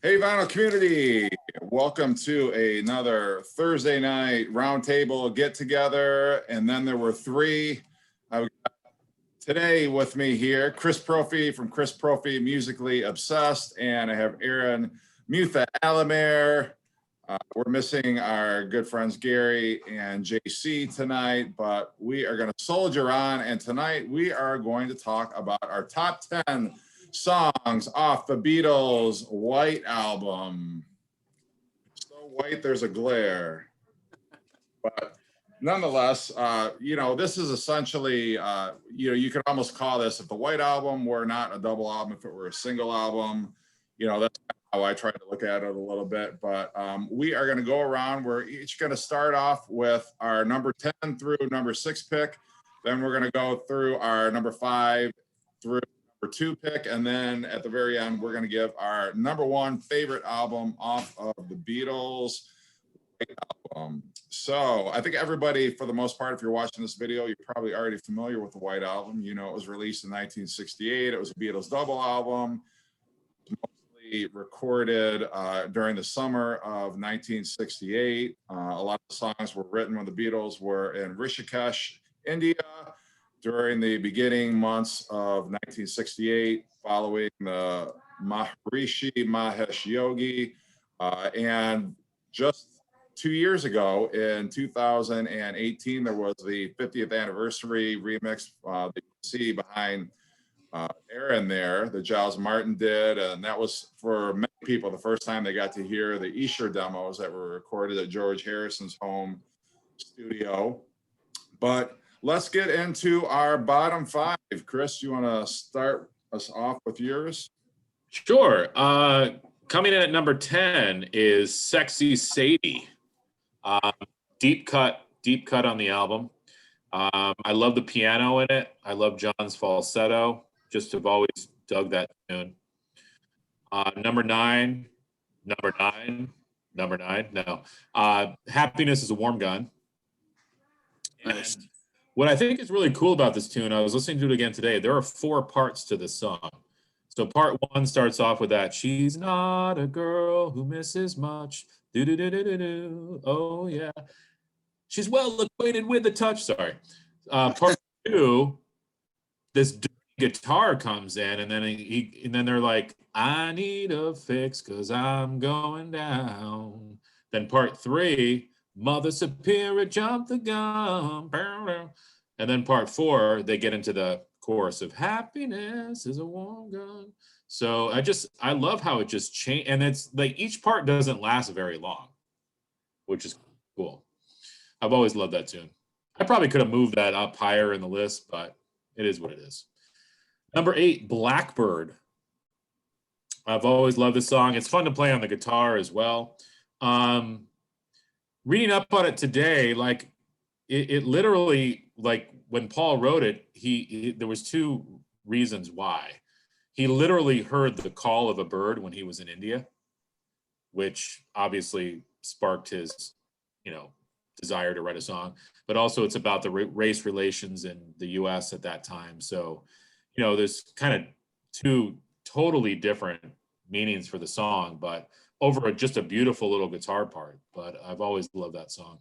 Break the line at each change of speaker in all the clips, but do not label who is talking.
Hey, Vinyl community, welcome to another Thursday night roundtable get together. And then there were three. I've got today with me here, Chris Propfe from Chris Propfe Musically Obsessed, and I have Aaron Mutha Alamere. We're missing our good friends Gary and JC tonight, but we are going to soldier on. And tonight we are going to talk about our top 10 songs off the Beatles White Album. So white, there's a glare. But nonetheless, this is essentially, you could almost call this, if the White Album were not a double album, if it were a single album, that's how I try to look at it a little bit. But we are going to go around. We're each going to start off with our number 10 through number 6 pick. Then we're going to go through our number 5 through number 2 pick. And then at the very end, we're going to give our number 1 favorite album off of the Beatles White Album. So I think everybody, for the most part, if you're watching this video, you're probably already familiar with the White Album. It was released in 1968. It was a Beatles double album, mostly recorded during the summer of 1968. A lot of the songs were written when the Beatles were in Rishikesh, India, during the beginning months of 1968, following the Maharishi Mahesh Yogi, and just 2 years ago, in 2018, there was the 50th anniversary remix that you see behind Aaron there, that Giles Martin did. And that was, for many people, the first time they got to hear the Esher demos that were recorded at George Harrison's home studio. But let's get into our bottom 5. Chris, you want to start us off with yours?
Sure. Coming in at number 10 is Sexy Sadie. Deep cut on the album. I love the piano in it. I love John's falsetto. Just have always dug that tune. Number nine. No. Happiness is a Warm Gun.
Nice.
And what I think is really cool about this tune, I was listening to it again today. There are 4 parts to this song. So part 1 starts off with that. She's not a girl who misses much. Do. Oh yeah. She's well acquainted with the touch. Sorry. Part 2, this guitar comes in, and then they're like, I need a fix because I'm going down. Then part 3, Mother Superior jumped the gun. And then part 4, they get into the chorus of happiness is a warm gun. So I love how it just changed, and it's like each part doesn't last very long, which is cool. I've always loved that tune. I probably could have moved that up higher in the list, but it is what it is. Number 8, Blackbird. I've always loved this song. It's fun to play on the guitar as well. Reading up on it today, like it literally, like when Paul wrote it, there was 2 reasons why. He literally heard the call of a bird when he was in India, which obviously sparked his, desire to write a song. But also it's about the race relations in the U.S. at that time. So, there's kind of 2 totally different meanings for the song, but over just a beautiful little guitar part. But I've always loved that song.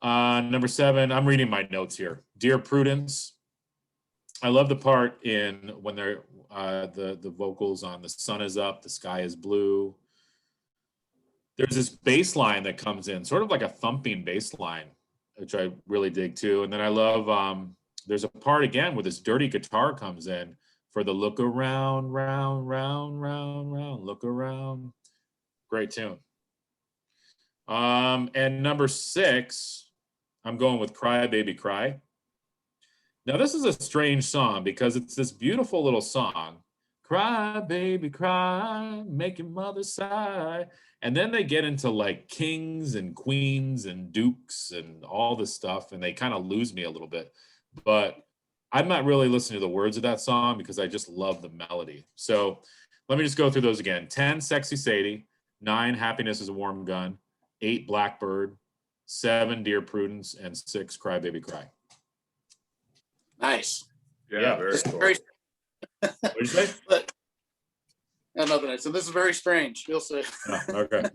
Number 7, I'm reading my notes here. Dear Prudence. I love the part in when they're the vocals on the sun is up, the sky is blue. There's this bass line that comes in, sort of like a thumping bass line, which I really dig too. And then I love, there's a part again where this dirty guitar comes in for the look around, round, look around. Great tune. And number 6, I'm going with Cry Baby Cry. Now, this is a strange song because it's this beautiful little song. Cry, baby, cry, make your mother sigh. And then they get into like kings and queens and dukes and all this stuff, and they kind of lose me a little bit. But I'm not really listening to the words of that song because I just love the melody. So let me just go through those again. 10, Sexy Sadie. 9, Happiness is a Warm Gun. 8, Blackbird. 7, Dear Prudence. And 6, Cry Baby Cry.
Nice.
Yeah, very cool.
What'd you say?
Another night. So this is very strange. You'll see.
Oh, okay.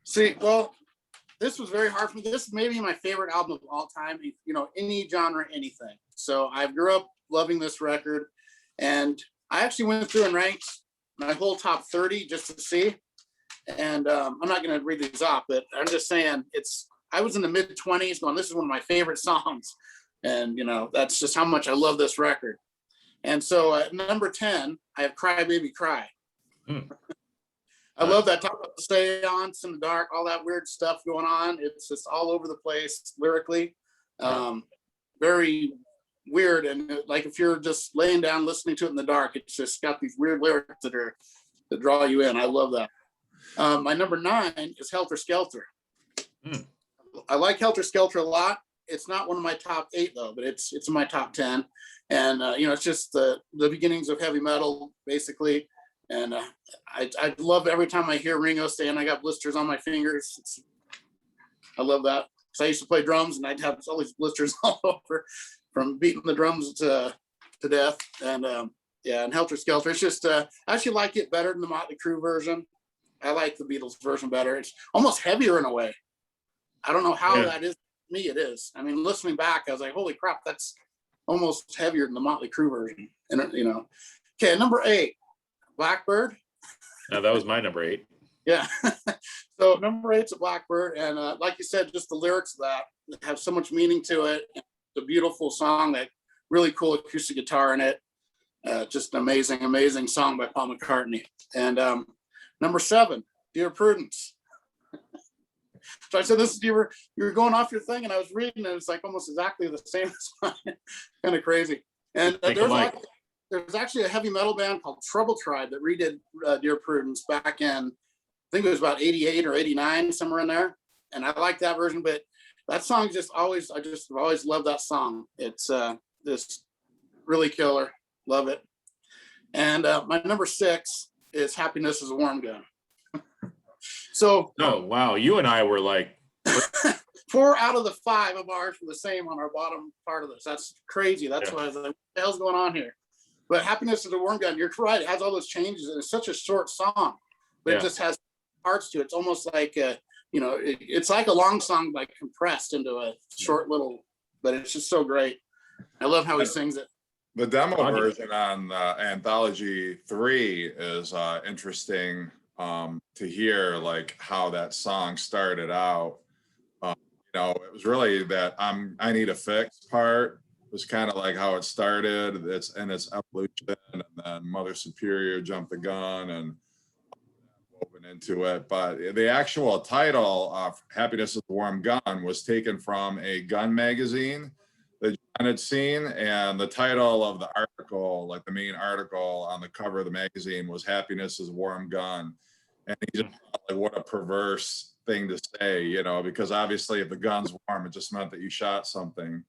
See, well, this was very hard for me. This may be my favorite album of all time. You know, any genre, anything. So I grew up loving this record, and I actually went through and ranked my whole top 30 just to see. And I'm not going to read these off, but I'm just saying I was in the mid 20s going, this is one of my favorite songs. And, you know, that's just how much I love this record. And so at number 10, I have Cry Baby Cry. I love that Talk About the Seance in the Dark, all that weird stuff going on. It's just all over the place lyrically. Very weird. And like if you're just laying down listening to it in the dark, it's just got these weird lyrics that draw you in. I love that. My number 9 is Helter Skelter. I like Helter Skelter a lot. It's not one of my top 8 though, but it's in my top 10. And you know, it's just the beginnings of heavy metal basically. And I love every time I hear Ringo saying I got blisters on my fingers. I love that. So I used to play drums and I'd have all these blisters all over from beating the drums to death. And yeah, and Helter Skelter. It's just I actually like it better than the Motley Crue version. I like the Beatles version better. It's almost heavier in a way. I don't know how that is. To me, it is. I mean, listening back, I was like, holy crap, that's almost heavier than the Motley Crue version. And you know, okay, number 8, Blackbird.
No, that was my number 8.
Yeah. So number 8's a Blackbird, and like you said, just the lyrics of that have so much meaning to it. It's a beautiful song, that really cool acoustic guitar in it. Just an amazing song by Paul McCartney. And number 7, Dear Prudence. So I said, this you were going off your thing, and I was reading, and it's like almost exactly the same song. Kind of crazy. And there's actually a heavy metal band called Trouble Tribe that redid Dear Prudence back in, I think it was about 88 or 89, somewhere in there. And I like that version, but that song I just always loved that song. It's just really killer. Love it. And my number 6 is Happiness is a Warm Gun. So,
oh wow, you and I were like
4 out of the 5 of ours were the same on our bottom part of this. That's crazy. That's why I was like, what the hell's going on here? But Happiness is a Warm Gun, you're right. It has all those changes, and it's such a short song, but it just has parts to it. It's almost like you know, it's like a long song like compressed into a short little. But it's just so great. I love how he sings it.
The demo version on Anthology 3 is interesting to hear, like how that song started out. You know, it was really that I Need a Fix part was kind of like how it started. It's evolution, and then Mother Superior jumped the gun and woven into it. But the actual title of Happiness is a Warm Gun was taken from a gun magazine that John had seen, and the title of the article, like the main article on the cover of the magazine, was Happiness is a Warm Gun. And he just thought, like, what a perverse thing to say, you know, because obviously if the gun's warm, it just meant that you shot something.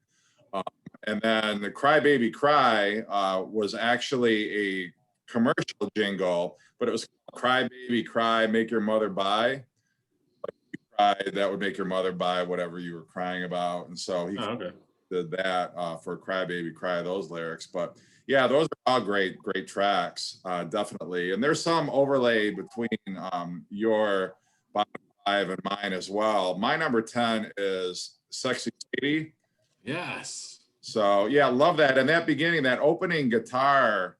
And then the Cry Baby Cry was actually a commercial jingle, but it was Cry Baby Cry, Make Your Mother Buy. Like, you cry, that would make your mother buy whatever you were crying about. And so he did that for Cry Baby Cry, those lyrics. But yeah, those are all great tracks, definitely. And there's some overlay between your bottom 5 and mine as well. My number 10 is Sexy Sadie.
Yes.
So yeah, love that. And that beginning, that opening guitar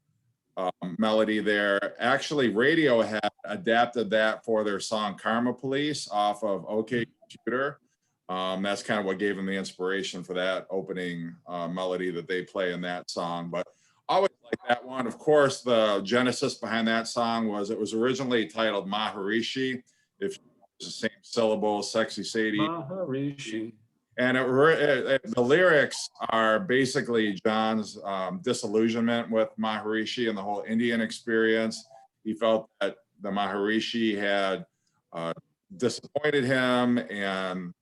melody there, actually Radiohead adapted that for their song Karma Police off of OK Computer. That's kind of what gave them the inspiration for that opening melody that they play in that song. But always like that one. Of course, the genesis behind that song was it was originally titled Maharishi. If it's the same syllable, Sexy Sadie.
Maharishi.
And the lyrics are basically John's disillusionment with Maharishi and the whole Indian experience. He felt that the Maharishi had disappointed him and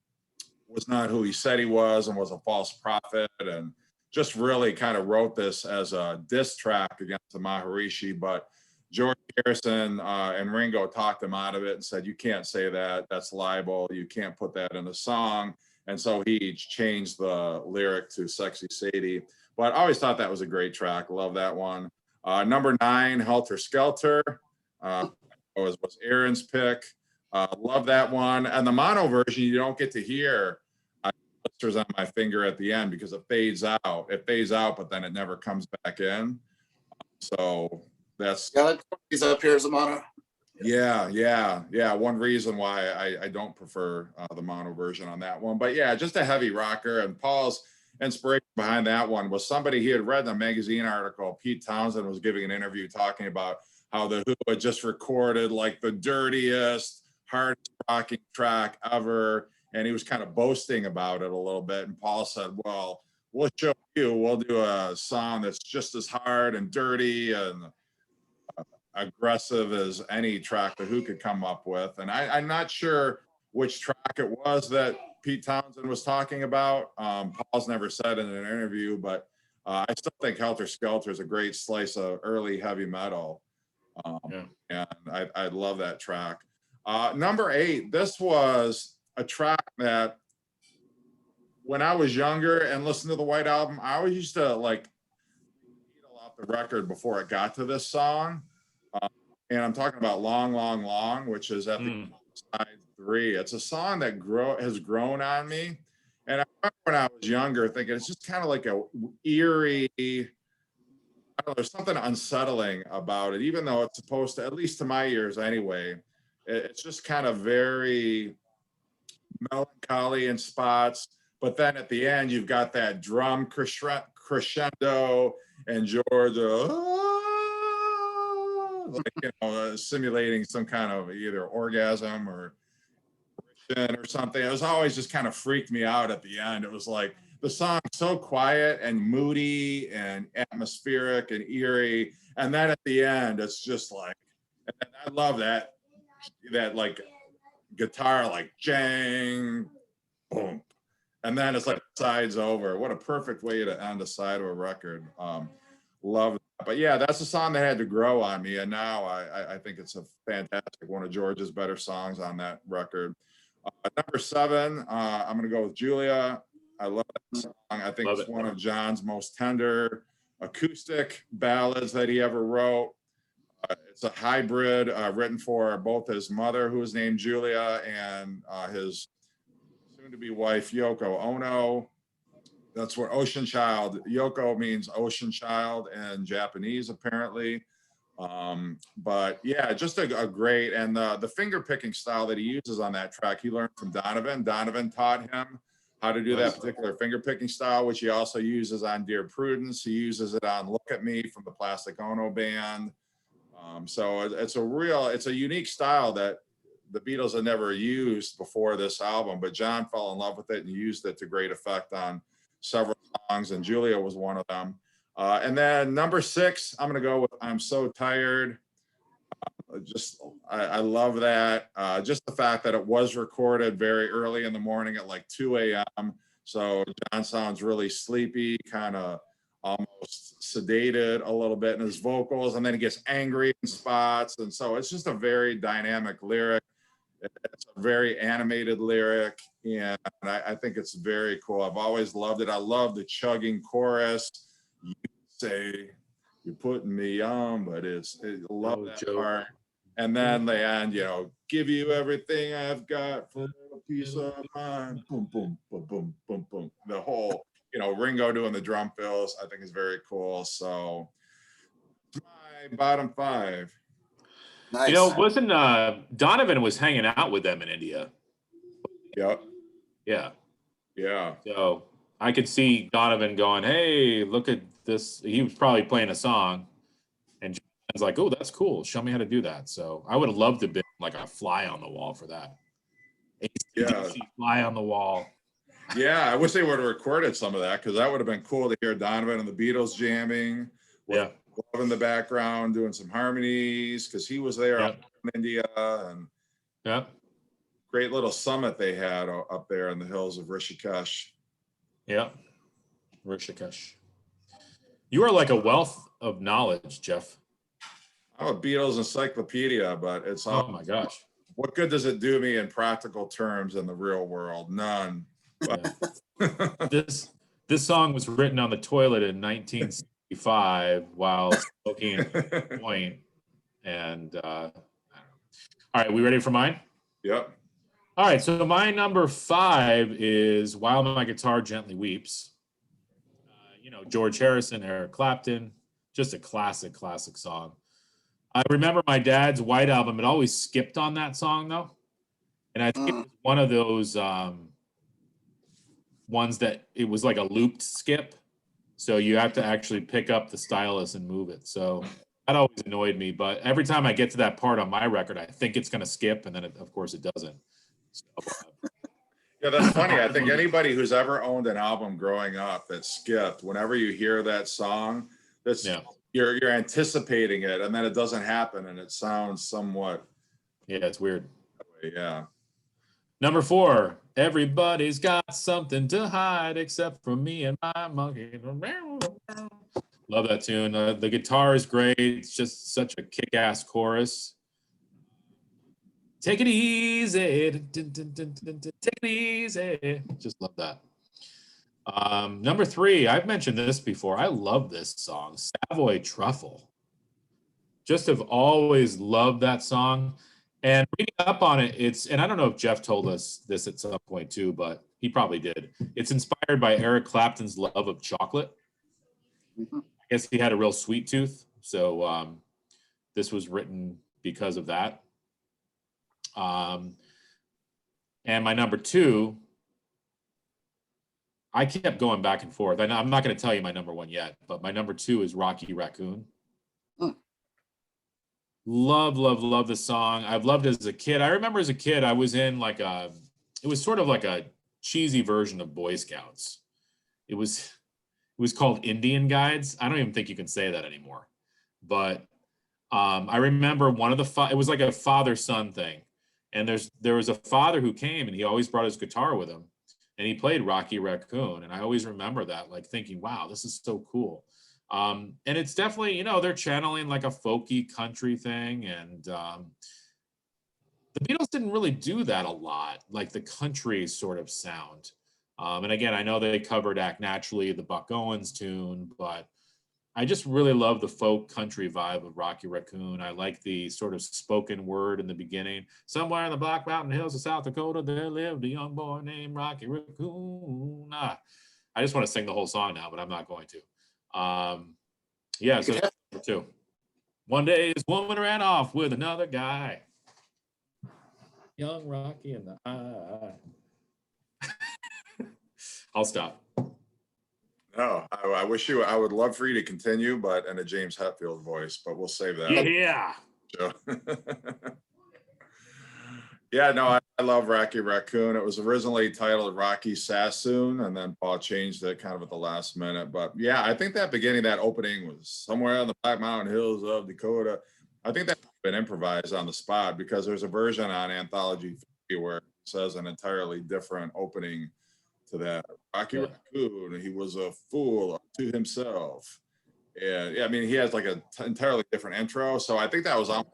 was not who he said he was, and was a false prophet, and just really kind of wrote this as a diss track against the Maharishi. But George Harrison and Ringo talked him out of it and said, you can't say that, that's libel, you can't put that in a song. And so he changed the lyric to Sexy Sadie. But I always thought that was a great track. Love that one. Number 9, Helter Skelter, was Aaron's pick. Love that one. And the mono version, you don't get to hear blisters on my finger at the end because it fades out. It fades out, but then it never comes back in. So that's
he's up here as a mono.
Yeah. One reason why I don't prefer the mono version on that one. But yeah, just a heavy rocker. And Paul's inspiration behind that one was somebody he had read in a magazine article. Pete Townsend was giving an interview talking about how the Who had just recorded like the dirtiest, hardest rocking track ever. And he was kind of boasting about it a little bit. And Paul said, well, we'll show you. We'll do a song that's just as hard and dirty and aggressive as any track the Who could come up with. And I'm not sure which track it was that Pete Townsend was talking about. Paul's never said in an interview, but I still think Helter Skelter is a great slice of early heavy metal. And I love that track. Number 8, this was a track that when I was younger and listened to the White Album, I always used to like needle off the record before it got to this song. And I'm talking about Long, Long, Long, which is at the side 3. It's a song that has grown on me. And I remember when I was younger thinking it's just kind of like a eerie, I don't know, there's something unsettling about it, even though it's supposed to, at least to my ears anyway, it's just kind of very melancholy in spots. But then at the end, you've got that drum crescendo and George, simulating some kind of either orgasm or something. It was always just kind of freaked me out at the end. It was like the song's so quiet and moody and atmospheric and eerie. And then at the end, it's just like, and I love that like guitar, like jang, boom. And then it's like the side's over. What a perfect way to end a side of a record. Love that. But yeah, that's a song that had to grow on me. And now I think it's a fantastic, one of George's better songs on that record. Number 7, I'm going to go with Julia. I love that song. I think it's one of John's most tender acoustic ballads that he ever wrote. It's a hybrid written for both his mother, who was named Julia, and his soon-to-be wife, Yoko Ono. That's what Ocean Child, Yoko means Ocean Child in Japanese, apparently. But yeah, just a great, and the finger picking style that he uses on that track, he learned from Donovan. Donovan taught him how to do that particular finger picking style, which he also uses on Dear Prudence. He uses it on Look at Me from the Plastic Ono Band. So it's a unique style that the Beatles had never used before this album, but John fell in love with it and used it to great effect on several songs, and Julia was one of them. And then number 6, I'm going to go with I'm So Tired. I love that. Just the fact that it was recorded very early in the morning at like 2 a.m. So John sounds really sleepy, kind of almost sedated a little bit in his vocals, and then he gets angry in spots. And so it's just a very dynamic lyric. It's a very animated lyric, and I think it's very cool. I've always loved it. I love the chugging chorus. You say you're putting me on, but love that part. And then they end, give you everything I've got for a piece of mind. Boom, boom, boom, boom, boom, boom. The whole, Ringo doing the drum fills, I think is very cool. So my bottom 5.
Nice.
Wasn't Donovan was hanging out with them in India?
Yep.
Yeah.
Yeah.
So I could see Donovan going, "Hey, look at this." He was probably playing a song, and John's like, "Oh, that's cool. Show me how to do that." So I would have loved to be like a fly on the wall for that. AC/DC fly on the wall.
Yeah, I wish they would have recorded some of that, because that would have been cool to hear Donovan and the Beatles jamming.
Yeah.
Love in the background doing some harmonies, because he was there up in India, and great little summit they had up there in the hills of Rishikesh.
Yeah, Rishikesh. You are like a wealth of knowledge, Jeff.
I'm a Beatles encyclopedia, but it's all,
oh my gosh,
what good does it do me in practical terms in the real world? None.
Yeah. This song was written on the toilet in 1960 65 while smoking a joint. And I don't know. All right, we ready for mine?
Yep.
All right, so my number 5 is While My Guitar Gently Weeps. George Harrison, Eric Clapton, just a classic song. I remember my dad's White Album. It always skipped on that song, though. And I think it was one of those ones that it was like a looped skip. So you have to actually pick up the stylus and move it. So that always annoyed me. But every time I get to that part on my record, I think it's going to skip. And then, of course, it doesn't. So,
Yeah, that's funny. I think anybody who's ever owned an album growing up that skipped, whenever you hear that song, you're anticipating it, and then it doesn't happen, and it sounds somewhat.
Yeah, it's weird.
Yeah.
Number 4, everybody's got something to hide except for me and my monkey. Love that tune. The guitar is great. It's just such a kick-ass chorus. Take it easy. Take it easy. Just love that. Number 3, I've mentioned this before. I love this song, Savoy Truffle. Just have always loved that song. And reading up on it, and I don't know if Jeff told us this at some point too, but he probably did. It's inspired by Eric Clapton's love of chocolate. I guess he had a real sweet tooth. So this was written because of that. And my number 2, I kept going back and forth. I'm not going to tell you my number 1 yet, but my number 2 is Rocky Raccoon. Love this song. I've loved it as a kid. I remember as a kid, I was in it was sort of like a cheesy version of Boy Scouts. It was called Indian Guides. I don't even think you can say that anymore. But I remember it was like a father-son thing. And there was a father who came, and he always brought his guitar with him, and he played Rocky Raccoon. And I always remember that, like thinking, wow, this is so cool. And it's definitely, they're channeling like a folky country thing. And the Beatles didn't really do that a lot, like the country sort of sound. And again, I know they covered Act Naturally, the Buck Owens tune, but I just really love the folk country vibe of Rocky Raccoon. I like the sort of spoken word in the beginning. Somewhere in the Black Mountain Hills of South Dakota, there lived a young boy named Rocky Raccoon. I just want to sing the whole song now, but I'm not going to. So that's number 2. One day this woman ran off with another guy. Young Rocky and the eye. I'll stop.
No, I would love for you to continue, but in a James Hetfield voice, but we'll save that.
Yeah.
So, yeah, no, I love Rocky Raccoon. It was originally titled Rocky Sassoon, and then Paul changed it kind of at the last minute. But yeah, I think that opening was somewhere in the Black Mountain Hills of Dakota. I think that's been improvised on the spot, because there's a version on Anthology 3 where it says an entirely different opening to that. Rocky Raccoon, he was a fool to himself. And yeah, I mean, he has like an entirely different intro. So I think that was a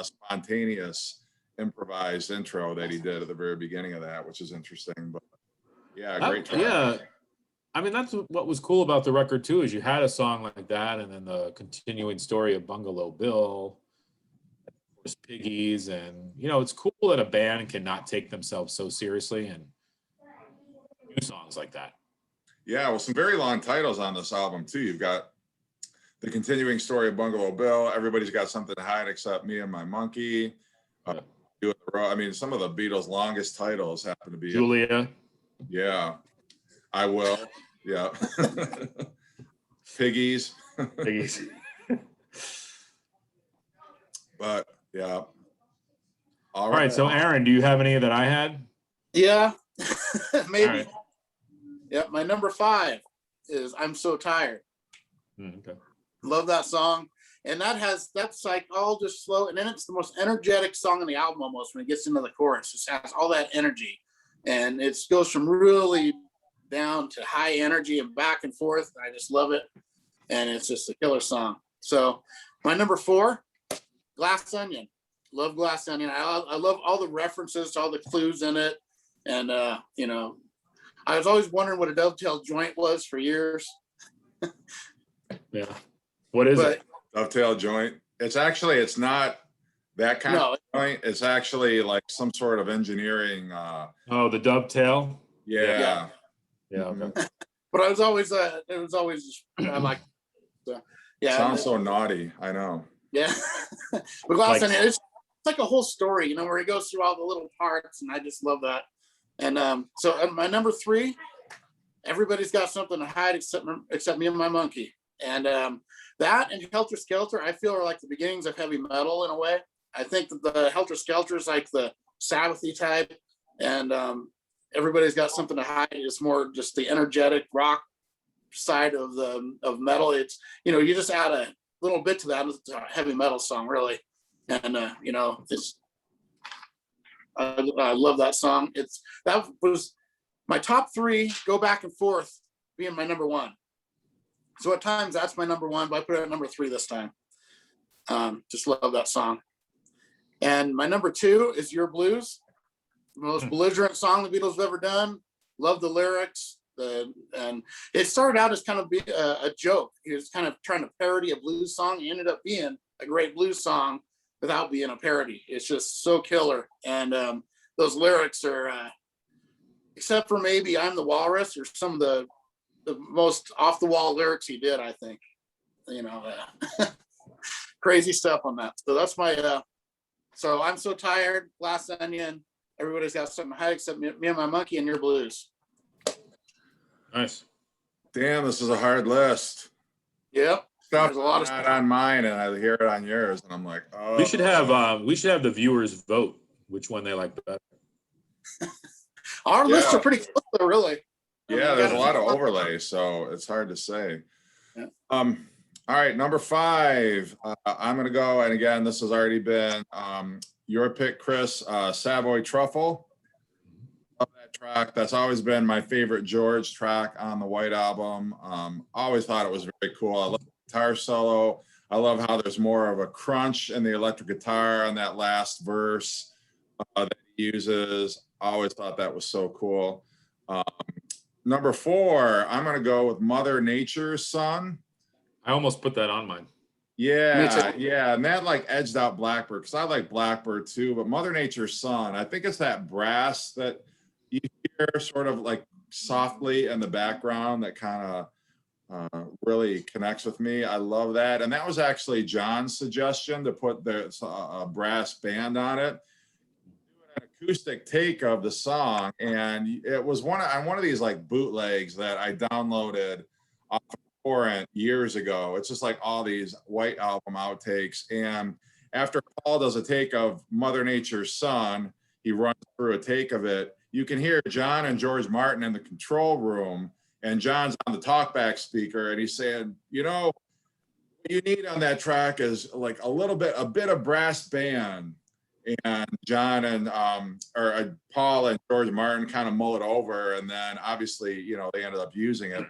spontaneous improvised intro that he did at the very beginning of that, which is interesting. But yeah, great track.
Yeah, I mean, that's what was cool about the record too, is you had a song like that, and then the continuing story of Bungalow Bill, of course, Piggies, and it's cool that a band cannot take themselves so seriously and do songs like that.
Yeah, well, some very long titles on this album too. You've got the continuing story of Bungalow Bill, Everybody's Got Something to Hide Except Me and My Monkey. I mean, some of the Beatles' longest titles happen to be
Julia.
Yeah, I Will. Yeah. Piggies.
Piggies.
But yeah.
All right. So Aaron, do you have any that I had?
Yeah, maybe.
Right.
Yeah, my number 5 is I'm So Tired.
Okay.
Love that song. And that's like all just slow. And then it's the most energetic song on the album almost when it gets into the chorus. It just has all that energy. And it goes from really down to high energy and back and forth. I just love it. And it's just a killer song. So my number 4, Glass Onion. Love Glass Onion. I love all the references to all the clues in it. And, I was always wondering what a dovetail joint was for years.
Yeah. What is it?
Dovetail joint. It's not that kind
No,
of joint. It's actually like some sort of engineering.
Oh, the dovetail.
Yeah.
Yeah. Okay.
but it was always I like. Yeah,
Sounds so naughty. I know.
yeah. But Glass
Like-
Onion, it's like a whole story, you know, where he goes through all the little parts, and I just love that. And so my number 3, everybody's got something to hide except me and my monkey. And that and Helter Skelter, I feel are like the beginnings of heavy metal in a way. I think that the Helter Skelter is like the Sabbathy type, and everybody's got something to hide. It's more just the energetic rock side of metal. It's, you know, you just add a little bit to that. It's a heavy metal song, really. And you know, it's I love that song. That was my top 3, go back and forth being my number 1. So at times that's my number 1, but I put it at number 3 this time. Just love that song. And my number 2 is Your Blues, the most belligerent song the Beatles have ever done. Love the lyrics. And it started out as kind of a joke. He was kind of trying to parody a blues song. It ended up being a great blues song without being a parody. It's just so killer. And those lyrics are, except for maybe I'm the Walrus, or some of the most off the wall lyrics he did, I think. You know, crazy stuff on that. So that's my, so I'm So Tired, Glass Onion, everybody's got something to hide except me and my monkey, and Your Blues.
Nice.
Damn, this is a hard list.
Yep.
Stuff
There's a lot of
not
stuff
on mine, and I hear it on yours, and I'm like, oh.
We should have the viewers vote which one they like better.
Our lists are pretty close, though, really.
Yeah, there's a lot of overlay, so it's hard to say.
Yeah.
All right, number 5. I'm gonna go, and again, this has already been your pick, Chris. Savoy Truffle. Love that track. That's always been my favorite George track on the White Album. Always thought it was very cool. I love the guitar solo. I love how there's more of a crunch in the electric guitar on that last verse that he uses. Always thought that was so cool. Number 4, I'm going to go with Mother Nature's Son.
I almost put that on mine.
Yeah, and that like edged out Blackbird, because I like Blackbird too, but Mother Nature's Son, I think it's that brass that you hear sort of like softly in the background that kind of really connects with me. I love that. And that was actually John's suggestion to put the brass band on it. An acoustic take of the song, and it was on one of these like bootlegs that I downloaded off of torrent years ago. It's just like all these White Album outtakes, and after Paul does a take of Mother Nature's Son, he runs through a take of it. You can hear John and George Martin in the control room, and John's on the talkback speaker, and he's saying, you know, what you need on that track is like a bit of brass band. And John and Paul and George Martin kind of mull it over, and then obviously, you know, they ended up using it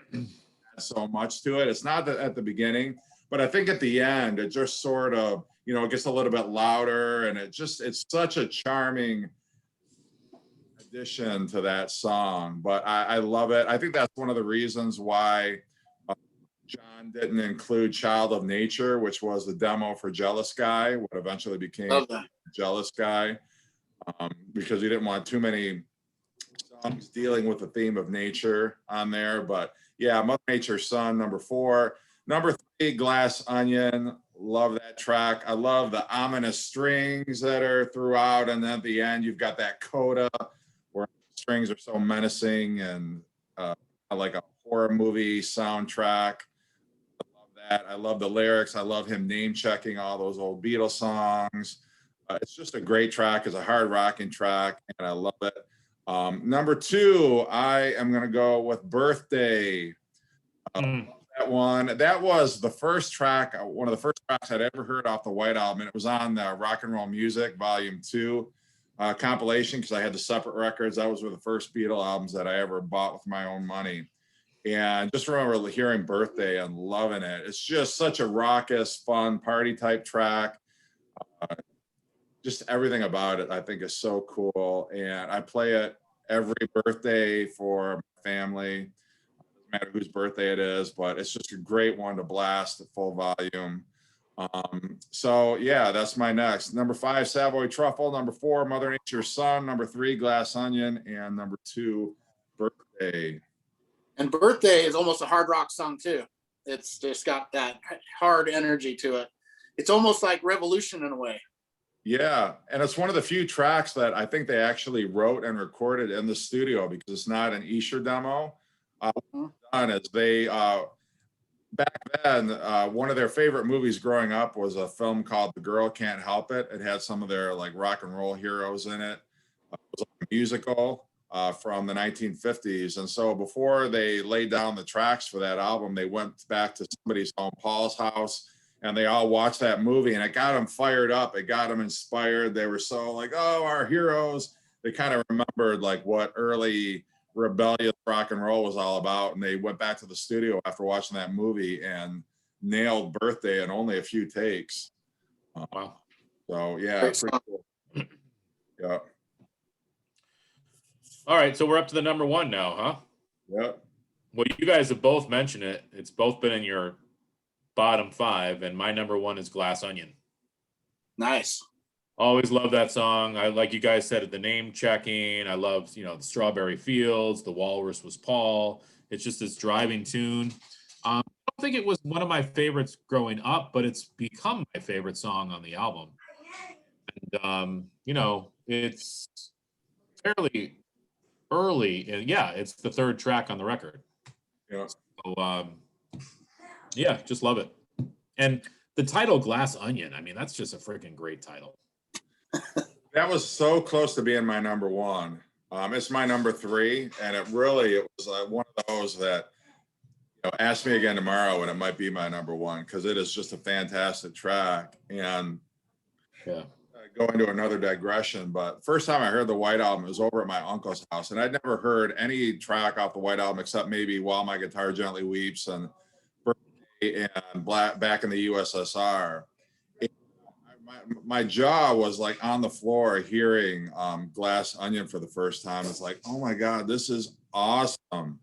so much to it. It's not that at the beginning, but I think at the end it just sort of, you know, it gets a little bit louder, and it's such a charming addition to that song. But I love it. I think that's one of the reasons why John didn't include Child of Nature, which was the demo for Jealous Guy, what eventually became Jealous Guy, because he didn't want too many songs dealing with the theme of nature on there. But yeah, Mother Nature's Son, number 4. Number 3, Glass Onion. Love that track. I love the ominous strings that are throughout, and then at the end you've got that coda where the strings are so menacing and like a horror movie soundtrack. That. I love the lyrics. I love him name checking all those old Beatles songs. It's just a great track. It's a hard rocking track, and I love it. Number 2, I am going to go with Birthday. That one. That was the first track, one of the first tracks I'd ever heard off the White Album. And it was on the Rock and Roll Music Volume 2 compilation, because I had the separate records. That was one of the first Beatle albums that I ever bought with my own money. And just remember hearing Birthday and loving it. It's just such a raucous, fun, party type track. Just everything about it, I think, is so cool. And I play it every birthday for my family. As a matter whose birthday it is, but it's just a great one to blast at full volume. So yeah, that's my next. Number 5, Savoy Truffle. Number 4, Mother Nature's Son. Number 3, Glass Onion. And number 2, Birthday.
And Birthday is almost a hard rock song too. It's just got that hard energy to it. It's almost like Revolution in a way.
Yeah, and it's one of the few tracks that I think they actually wrote and recorded in the studio, because it's not an Esher demo. Done is they back then, one of their favorite movies growing up was a film called The Girl Can't Help It. It had some of their like rock and roll heroes in it. It was like a musical from the 1950s. And so before they laid down the tracks for that album, they went back to somebody's home, Paul's house, and they all watched that movie, and it got them fired up. It got them inspired. They were so like, oh, our heroes. They kind of remembered like what early rebellious rock and roll was all about, and they went back to the studio after watching that movie and nailed Birthday in only a few takes.
Wow.
So yeah, pretty cool. Yeah.
All right, so we're up to the number 1 now, huh?
Yep.
Well, you guys have both mentioned it. It's both been in your bottom 5, and my number 1 is Glass Onion.
Nice.
Always love that song. I, like you guys said, the name checking. I love, the Strawberry Fields, The Walrus Was Paul. It's just this driving tune. I don't think it was one of my favorites growing up, but it's become my favorite song on the album. And, it's fairly early. And yeah, it's the 3rd track on the record.
Yeah.
So, yeah, just love it. And the title Glass Onion, I mean, that's just a freaking great title.
That was so close to being my number 1. It's my number 3, and it was one of those that, ask me again tomorrow and it might be my number 1, because it is just a fantastic track. And
yeah,
go into another digression, but first time I heard the White Album, it was over at my uncle's house, and I'd never heard any track off the White Album except maybe While My Guitar Gently Weeps and Birthday and Back in the USSR. My jaw was like on the floor hearing Glass Onion for the first time. It's like, oh my God, this is awesome.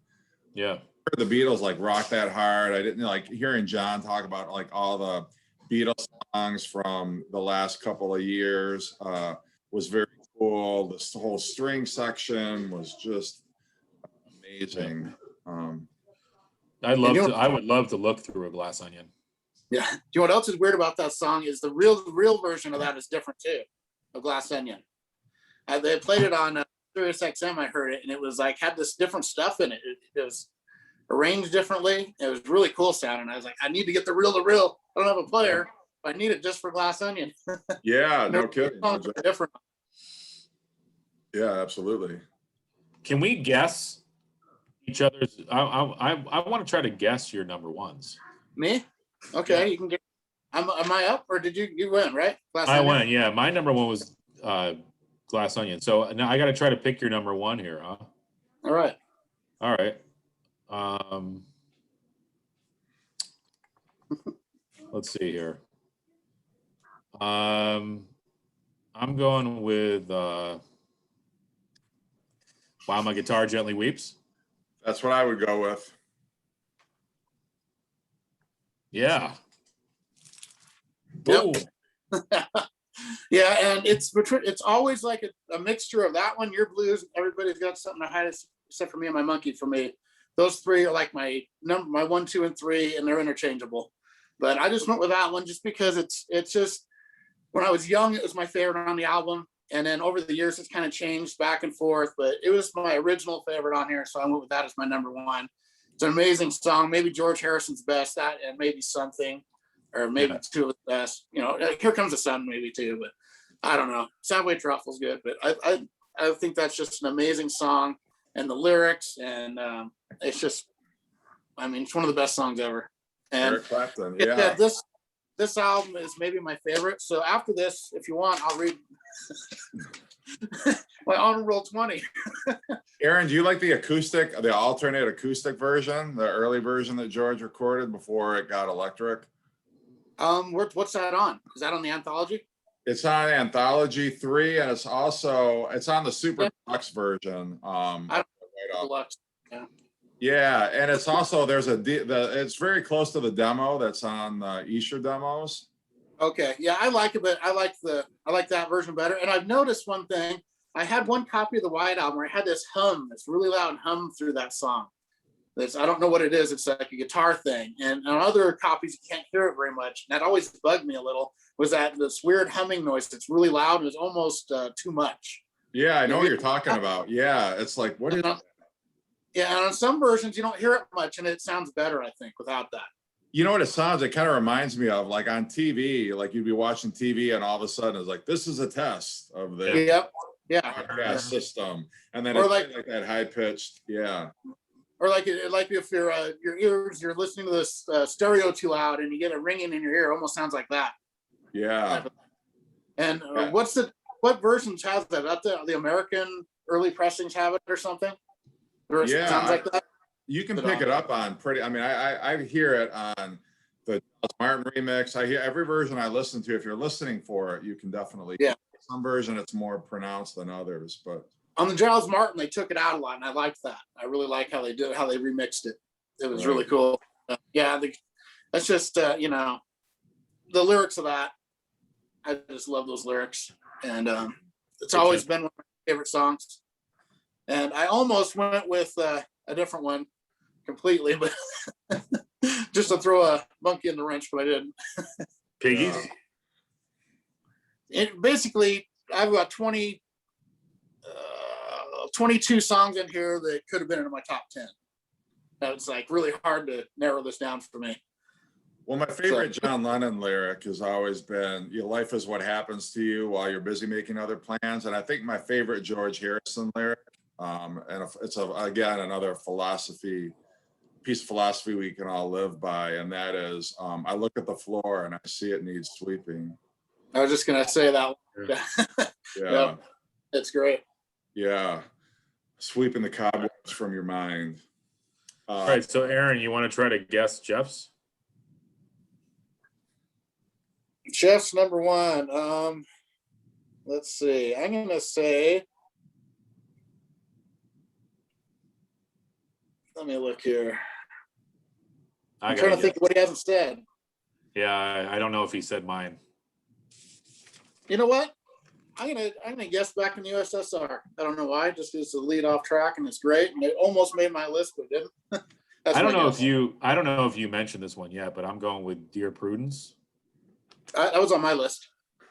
Yeah.
I heard the Beatles like rock that hard. I didn't like hearing John talk about like all the Beatles songs from the last couple of years was very cool. This whole string section was just amazing.
I would love to look through a Glass Onion.
Yeah. Do you know what else is weird about that song is the real version of that is different too, of Glass Onion. They played it on Sirius XM. I heard it, and it was like had this different stuff in it. It was arranged differently. It was really cool sounding. I was like, I need to get the reel to reel. I don't have a player, but I need it just for Glass Onion.
Yeah, no kidding.
Different.
Yeah, absolutely.
Can we guess each other's? I want to try to guess your number 1s.
Me? Okay, yeah. You can get. Am I up, or did you win? Right?
I won. Yeah, my number 1 was Glass Onion. So now I got to try to pick your number 1 here, huh?
All right.
All right. Let's see here. I'm going with While My Guitar Gently Weeps.
That's what I would go with.
Yeah.
Yep. Yeah, and it's always like a mixture of that one, your blues. Everybody's got something to hide except for me and my monkey. For me, those 3 are like my 1, 2, and 3, and they're interchangeable. But I just went with that one just because it's just when I was young, it was my favorite on the album, and then over the years it's kind of changed back and forth. But it was my original favorite on here, so I went with that as my number 1. It's an amazing song, maybe George Harrison's best, that and maybe Something, or maybe 2 of the best. Here Comes the Sun maybe too, but I don't know. Savoy Truffle's good, but I think that's just an amazing song, and the lyrics, and it's just, I mean, it's one of the best songs ever. And
Eric Clapton, yeah.
This album is maybe my favorite. So after this, if you want, I'll read my honor roll 20.
Aaron, do you like the alternate acoustic version, the early version that George recorded before it got electric?
What's that on? Is that on the anthology?
It's on Anthology 3, and it's on the Super Deluxe version.
I don't know. Deluxe. Yeah.
Yeah, and it's also there's it's very close to the demo that's on the Easter demos.
Okay, yeah, I like it, but I like that version better. And I've noticed one thing. I had one copy of the White Album where I had this hum, this really loud hum through that song. I don't know what it is. It's like a guitar thing. And on other copies, you can't hear it very much. And that always bugged me a little. Was that this weird humming noise that's really loud and it's almost too much.
Yeah, I know what you're talking about. Yeah, it's like what is?
Yeah, and on some versions you don't hear it much, and it sounds better, I think, without that.
You know what it sounds? It kind of reminds me of like on TV, like you'd be watching TV and all of a sudden it's like, this is a test of the broadcast system. And then
or
it's
like
that high pitched, yeah.
Or like if your ears, you're listening to this stereo too loud and you get a ringing in your ear, it almost sounds like that.
Yeah.
And what versions have that? That the American early pressings have it or something? Or
yeah,
sounds like that.
You can pick it up on pretty. I mean, I hear it on the Martin remix. I hear every version I listen to. If you're listening for it, you can definitely.
Yeah.
Some version it's more pronounced than others, but
on the Giles Martin they took it out a lot, and I liked that. I really like how they remixed it. It was really cool. That's just you know, the lyrics of that. I just love those lyrics, and it's always been one of my favorite songs. And I almost went with a different one completely, but just to throw a monkey in the wrench, but I didn't.
Piggies?
Basically, I have about 22 songs in here that could have been in my top 10. It's like really hard to narrow this down for me.
Well, my favorite John Lennon lyric has always been, "Your life is what happens to you while you're busy making other plans." And I think my favorite George Harrison lyric, and it's again another piece of philosophy we can all live by, and that is, "I look at the floor and I see it needs sweeping."
I was just gonna say that.
Yeah,
it's great.
Yeah, sweeping the cobwebs from your mind.
All right, so Aaron, you want to try to guess Jeff's?
Jeff's number one. Let's see. I'm gonna say. Let me look here. I'm trying to think of what he hasn't said.
Yeah, I don't know if he said mine.
You know what? I'm gonna guess Back in the USSR. I don't know why. Just it's a lead off track and it's great. And it almost made my list, but it didn't.
I don't know if you mentioned this one yet, but I'm going with Dear Prudence.
That was on my list.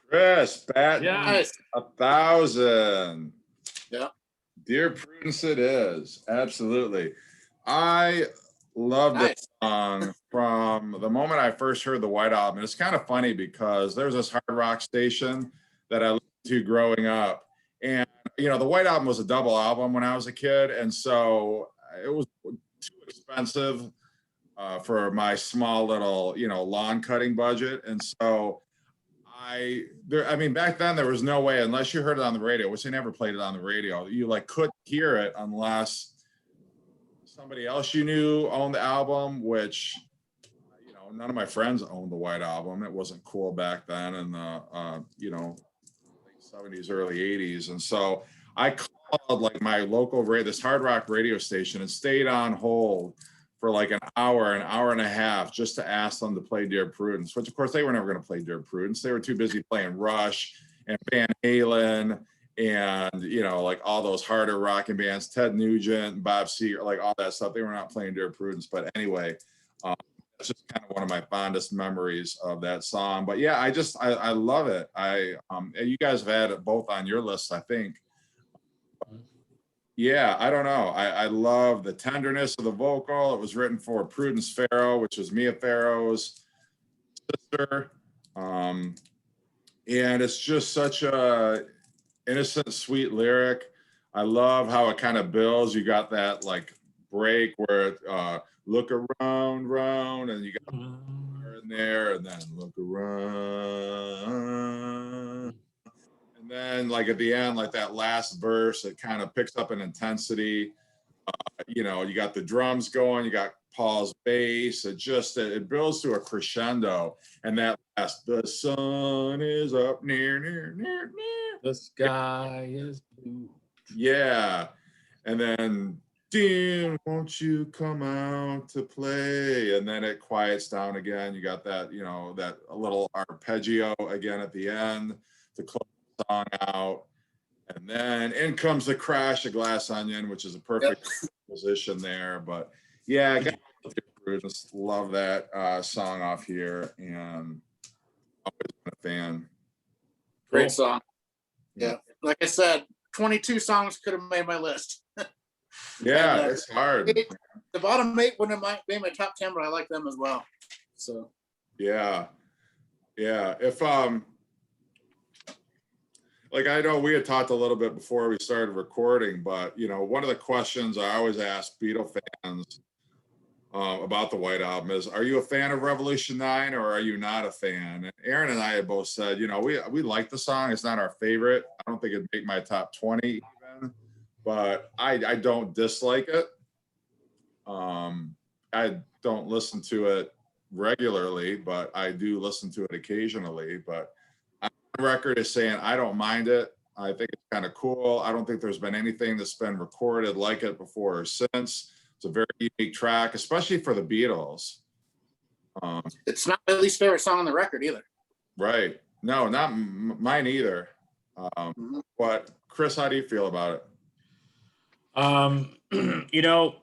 Chris, bat
nice.
1,000.
Yeah.
Dear Prudence, it is. Absolutely. I love this song from the moment I first heard the White Album. It's kind of funny because there's this hard rock station that I listened to growing up. And, you know, the White Album was a double album when I was a kid. And so it was too expensive for my small little, you know, lawn cutting budget. And so I mean, back then there was no way, unless you heard it on the radio, which they never played it on the radio, you like couldn't hear it unless somebody else you knew owned the album, which, you know, none of my friends owned the White Album. It wasn't cool back then in the, you know, late 70s, early 80s. And so I called like my local this hard rock radio station and stayed on hold for like an hour and a half just to ask them to play Dear Prudence, which of course they were never going to play Dear Prudence. They were too busy playing Rush and Van Halen and, you know, like all those harder rocking bands, Ted Nugent and Bob Seger, like all that stuff. They were not playing Dear Prudence. But anyway, it's just kind of one of my fondest memories of that song. But yeah, I love it. You guys have had it both on your list, I think. Yeah, I don't know. I love the tenderness of the vocal. It was written for Prudence Farrow, which was Mia Farrow's sister. And it's just such a innocent, sweet lyric. I love how it kind of builds. You got that like break where it, look around, and you got her in there, and then look around. And then like at the end, like that last verse, it kind of picks up an intensity. You know, you got the drums going, you got Paul's bass. It builds to a crescendo. And that last, the sun is up near.
The sky is blue.
Yeah. And then Dean, won't you come out to play? And then it quiets down again. You got that, you know, that little arpeggio again at the end to close the song out. And then in comes the crash of Glass Onion, which is a perfect position there. But yeah, I just love that song off here, and always been a fan.
Great song. Yeah. Like I said, 22 songs could have made my list.
Yeah,
And,
it's hard.
The bottom 8 wouldn't have made my top 10, but I like them as well. So
yeah. If like, I know we had talked a little bit before we started recording, but you know, one of the questions I always ask Beatle fans about the White Album is, are you a fan of Revolution 9 or are you not a fan? And Aaron and I have both said, you know, we like the song. It's not our favorite. I don't think it'd make my top 20 even, but I don't dislike it. I don't listen to it regularly, but I do listen to it occasionally. But I'm on record as saying I don't mind it. I think it's kind of cool. I don't think there's been anything that's been recorded like it before or since. It's a very unique track, especially for the Beatles.
it's not my least favorite song on the record either.
Right. No, not mine either. But Chris, how do you feel about
it? You know,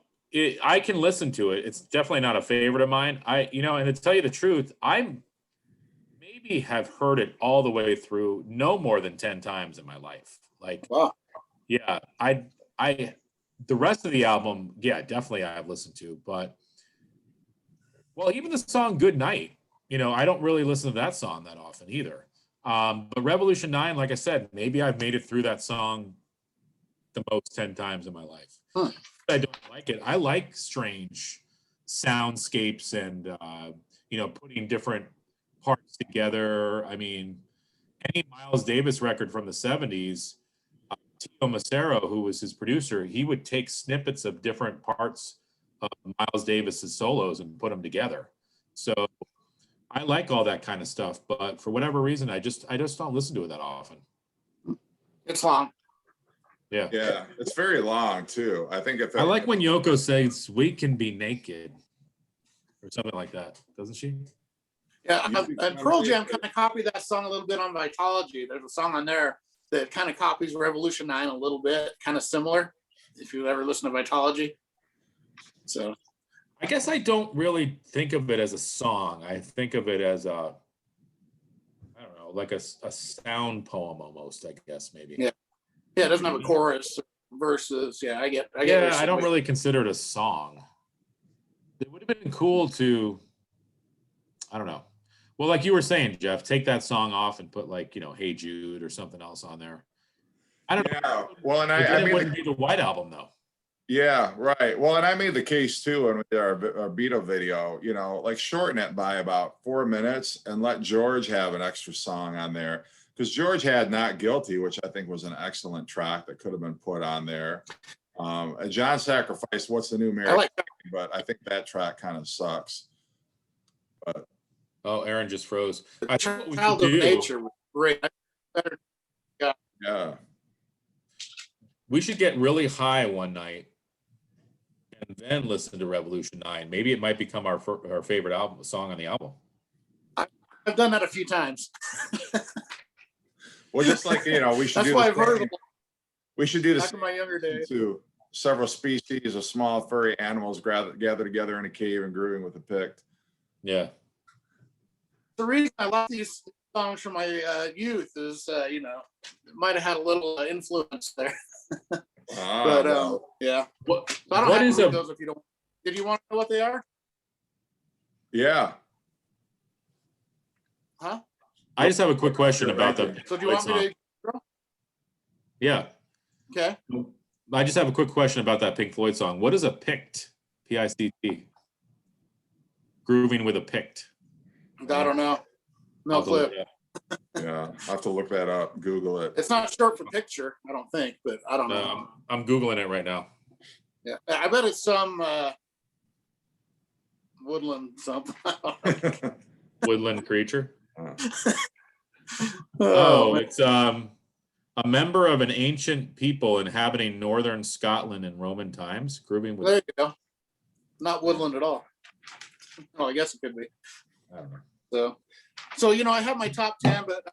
I can listen to it. It's definitely not a favorite of mine. And to tell you the truth, I maybe have heard it all the way through no more than 10 times in my life. Like,
wow.
Yeah, the rest of the album, yeah, definitely I've listened to, but well, even the song Good Night, I don't really listen to that song that often either. But Revolution 9, like I said, maybe I've made it through that song the most 10 times in my life.
Huh.
I don't like it. I like strange soundscapes and putting different parts together. I mean, any Miles Davis record from the 70s, Tio Macero, who was his producer, he would take snippets of different parts of Miles Davis's solos and put them together. So I like all that kind of stuff, but for whatever reason, I just don't listen to it that often.
It's long.
Yeah.
Yeah, it's very long too. I think
I like when Yoko says "We can be naked" or something like that, doesn't she?
Yeah, and Pearl Jam kind of copied that song a little bit on Vitology. There's a song on there that kind of copies Revolution 9 a little bit, kind of similar, if you ever listen to Vitology. So
I guess I don't really think of it as a song. I think of it as I don't know, like a sound poem almost, I guess, maybe.
Yeah. Yeah, it doesn't have a chorus, verses. Yeah, I get.
Yeah, I don't really consider it a song. It would have been cool to, I don't know. Well, like you were saying, Jeff, take that song off and put like, Hey Jude or something else on there. I don't know.
Well, and
it wouldn't be the White Album though.
Yeah, right. Well, and I made the case too when we did our Beatle video, like shorten it by about 4 minutes and let George have an extra song on there. Because George had Not Guilty, which I think was an excellent track that could have been put on there. John sacrificed What's the New Mary, but I think that track kind of sucks. But
Aaron just froze.
I think what we Child of Nature was great.
Yeah.
We should get really high one night and then listen to Revolution 9. Maybe it might become our favorite song on the album.
I've done that a few times.
Well, just like, we should
That's why I've heard of
we should do this
back in my younger days.
To several species of small furry animals gather together in a cave and grooving with a pict.
Yeah.
The reason I love these songs from my youth is, it might have had a little influence there. But yeah. So I don't have to read those if you don't. Did you want to know what they are?
Yeah.
Huh?
I just have a quick question about the.
So do you want me to?
Yeah.
Okay.
I just have a quick question about that Pink Floyd song. What is a pict? P-I-C-T. Grooving with a pict.
I don't know. No clue.
Yeah, I'll have to look that up. Google it.
It's not short for picture, I don't think, but I don't know.
I'm Googling it right now.
Yeah, I bet it's some woodland something.
Woodland creature.
Oh,
it's A member of an ancient people inhabiting northern Scotland in Roman times, grooving with.
There you go. Not woodland at all. Well, I guess it could be.
I don't know.
So I have my top 10, but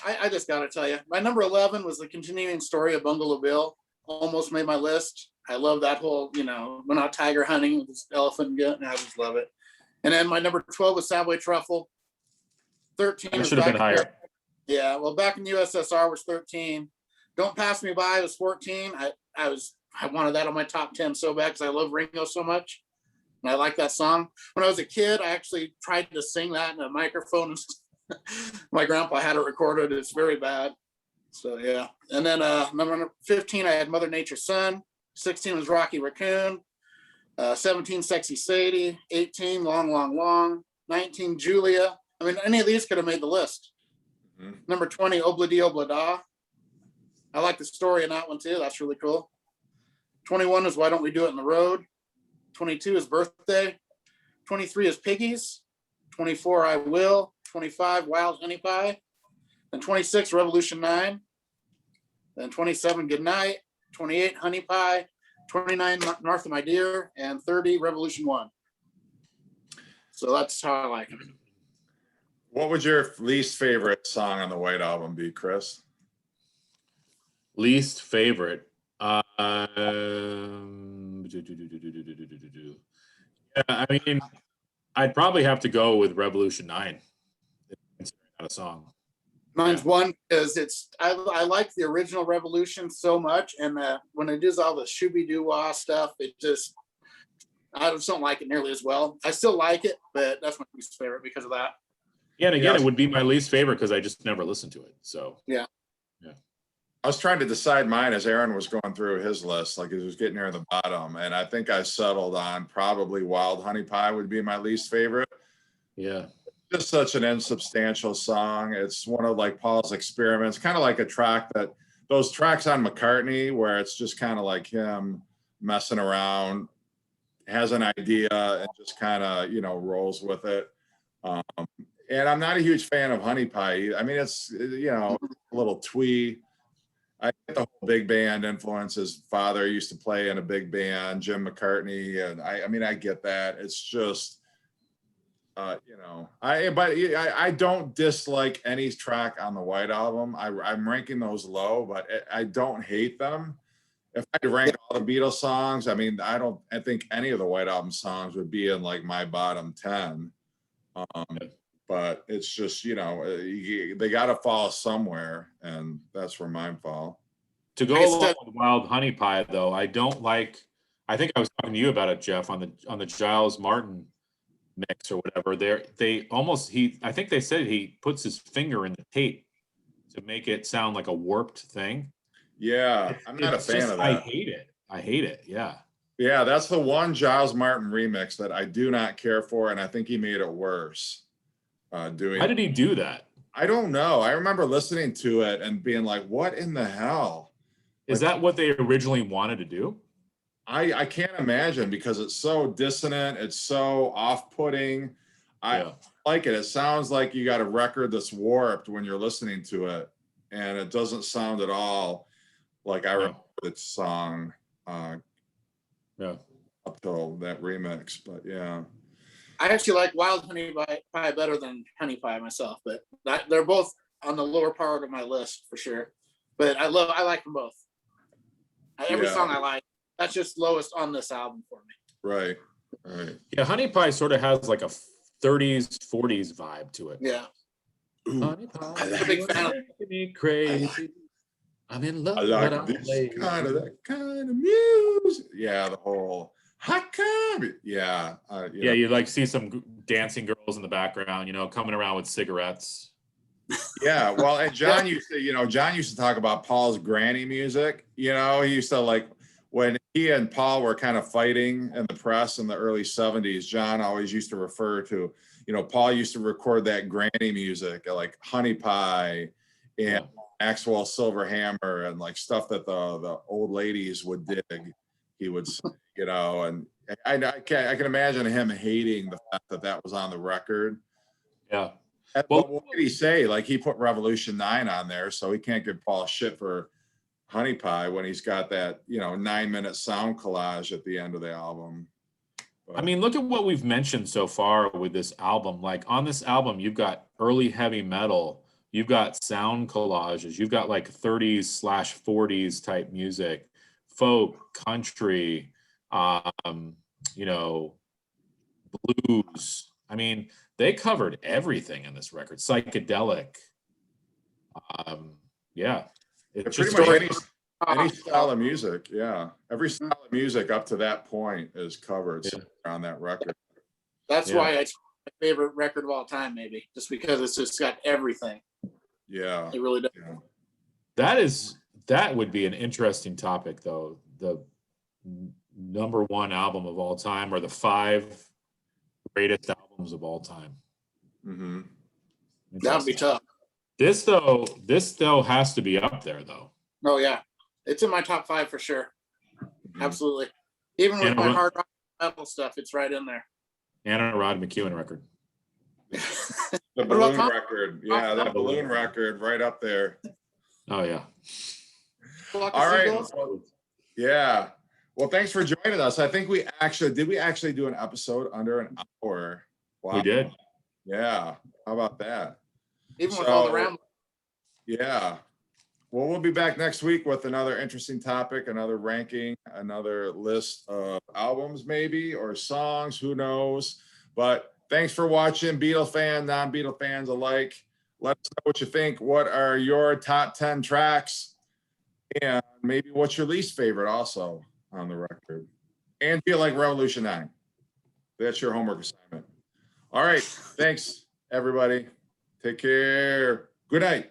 I just got to tell you, my number 11 was the continuing story of Bungalow Bill. Almost made my list. I love that whole, went out tiger hunting with this elephant gut, and I just love it. And then my number 12 was Savoy Truffle. 13
It should have been higher.
Yeah, well, back in the USSR was 13. Don't Pass Me By was 14. I wanted that on my top 10 so bad because I love Ringo so much. And I like that song. When I was a kid, I actually tried to sing that in a microphone. My grandpa had it recorded. It's very bad. So, yeah. And then number 15, I had Mother Nature's Son. 16 was Rocky Raccoon. 17, Sexy Sadie. 18, Long, Long, Long. 19, Julia. I mean, any of these could have made the list. Mm-hmm. Number 20, Obla Di Obla Da. I like the story in that one too. That's really cool. 21 is Why Don't We Do It in the Road. 22 is Birthday. 23 is Piggies. 24, I Will. 25, Wild Honey Pie. Then 26, Revolution 9. Then 27, Goodnight. 28, Honey Pie. 29, Martha My Dear. And 30, Revolution 1. So that's how I like it.
What would your least favorite song on the White Album be, Chris?
Least favorite. Yeah, I mean, I'd probably have to go with Revolution 9. Considering that a song.
Mine's one because I like the original Revolution so much, and when it does all the shooby doo wah stuff, I just don't like it nearly as well. I still like it, but that's my least favorite because of that.
Yeah, and again, it would be my least favorite because I just never listened to it. So
yeah.
I was trying to decide mine as Aaron was going through his list, like he was getting near the bottom, and I think I settled on probably Wild Honey Pie would be my least favorite.
Yeah.
Just such an insubstantial song. It's one of like Paul's experiments, kind of like a track that those tracks on McCartney where it's just kind of like him messing around, has an idea and just kind of, rolls with it. And I'm not a huge fan of Honey Pie. I mean, it's, a little twee. I get the whole big band influence. His father used to play in a big band, Jim McCartney. And I get that. It's just, I don't dislike any track on the White Album. I'm ranking those low, but I don't hate them. If I had to rank all the Beatles songs, I mean, I think any of the White Album songs would be in like my bottom 10. But it's just, they got to fall somewhere, and that's where mine fall.
To go along with Wild Honey Pie, though, I don't like. I think I was talking to you about it, Jeff, on the Giles Martin mix or whatever. I think they said he puts his finger in the tape to make it sound like a warped thing.
Yeah, I'm not a fan of that.
I hate it. Yeah.
Yeah, that's the one Giles Martin remix that I do not care for, and I think he made it worse.
How did he do that?
I don't know. I remember listening to it and being like, what in the hell?
Is that what they originally wanted to do?
I can't imagine because it's so dissonant. It's so off-putting. I like it. It sounds like you got a record that's warped when you're listening to it. And it doesn't sound at all like I remember the song up till that remix. But yeah.
I actually like Wild Honey Pie better than Honey Pie myself, but they're both on the lower part of my list for sure. But I like them both. Every song I like. That's just lowest on this album for me.
Right.
Yeah, Honey Pie sort of has like a 30s, 40s vibe to it.
Yeah.
Honey Pie.
I'm a big fan of
me crazy. I'm in love.
I like that kind of music. Yeah, the whole hot comedy. Yeah.
You like see some dancing girls in the background, coming around with cigarettes.
Yeah, well, and John used to talk about Paul's granny music. He used to like when he and Paul were kind of fighting in the press in the early 70s, John always used to refer to, Paul used to record that granny music like Honey Pie and Maxwell Silver Hammer and like stuff that the old ladies would dig. He would sing, and I can imagine him hating the fact that was on the record.
Yeah.
But
Well,
what did he say? Like, he put Revolution 9 on there, so he can't give Paul shit for Honey Pie when he's got that, 9-minute sound collage at the end of the album.
I mean, look at what we've mentioned so far with this album. Like, on this album, you've got early heavy metal, you've got sound collages, you've got like 30s/40s type music, folk, country, blues. I mean, they covered everything in this record. Psychedelic. Yeah. It's
pretty
just
much any style of music. Yeah. Every style of music up to that point is covered on that record.
That's why it's my favorite record of all time, maybe, just because it's just got everything.
Yeah.
It really does.
Yeah.
That would be an interesting topic, though. The number one album of all time, or the 5 greatest albums of all time.
Mm-hmm.
That would be tough.
This though has to be up there, though.
Oh yeah, it's in my top 5 for sure. Mm-hmm. Absolutely. Even with my hard rock metal stuff, it's right in there.
And a Rod McEwen record.
The balloon record. Yeah, that balloon record right up there.
Oh yeah.
All right. Yeah. Well, thanks for joining us. I think we actually do an episode under an hour? Wow.
We did.
Yeah. How about that?
Even with all the round.
Yeah. Well, we'll be back next week with another interesting topic, another ranking, another list of albums maybe, or songs, who knows. But thanks for watching, Beatle fan, non-Beatle fans alike. Let us know what you think. What are your top 10 tracks? And maybe what's your least favorite also on the record? And feel like Revolution 9. That's your homework assignment. All right. Thanks, everybody. Take care. Good night.